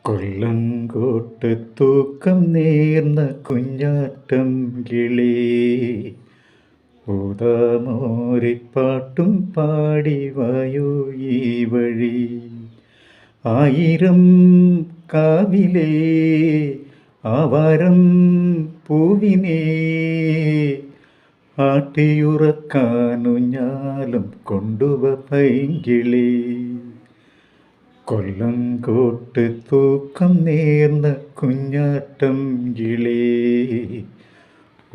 കൊല്ലങ്കോട്ട് തൂക്കം നേർന്ന കുഞ്ഞാറ്റം കിളി ഊതാമോരിപ്പാട്ടും പാടി വായോ ഈ വഴി. ആയിരം കാവിലേ ആവാരം പൂവിനേ ആട്ടിയുറക്കാനുഞ്ഞാലും കൊണ്ടുവ പൈങ്കിളി. കൊല്ലങ്കോട്ട് തൂക്കം നേർന്ന കുഞ്ഞാറ്റം കിളി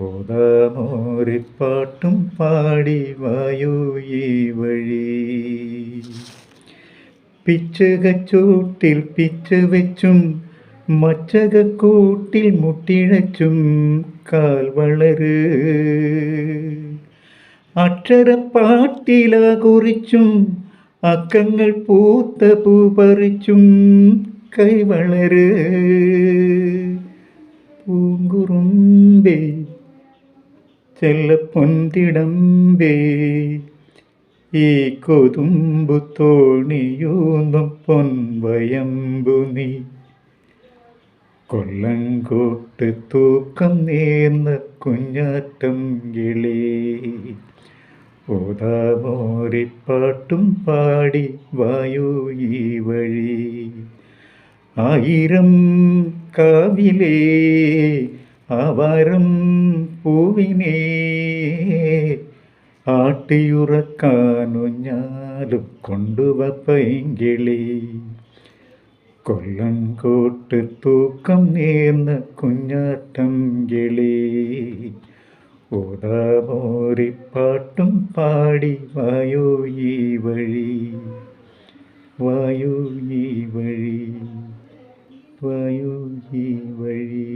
ഓതാമോരിപ്പാട്ടും പാടി വായോ ഈ വഴി. പിച്ചകച്ചൂട്ടിൽ പിച്ച വെച്ചും മച്ചകക്കൂട്ടിൽ മുട്ടിഴച്ചും കാൽ വളര് അക്ഷരപ്പാട്ടില കുറിച്ചും അക്കങ്ങൾ പൂത്ത പൂ പറിച്ചും കൈവളര്. പൂങ്കുറുമ്പേ ചെല്ലപ്പൊന്തിടമ്പേ ഈ കൊതുമ്പു തോണിയൂന്നും പൊൻവയമ്പു നീ. കൊല്ലങ്കോട്ട് തൂക്കം നേർന്ന കുഞ്ഞാറ്റം കിളി ഓതാമോരിപ്പാട്ടും പാടി വായോ ഈ വഴി. ആയിരം കാവിലേ ആവാരം പൂവിനേ ആട്ടിയുറക്കാനുഞ്ഞാലും കൊണ്ടുവ പൈങ്കിളി. കൊല്ലങ്കോട്ട് തൂക്കം നേർന്ന കുഞ്ഞാറ്റം കിളി ഓതാമോരിപ്പാട്ടും പാടി വായോ ഈ വഴി. വായോ ഈ വഴി, വായോ ഈ വഴി.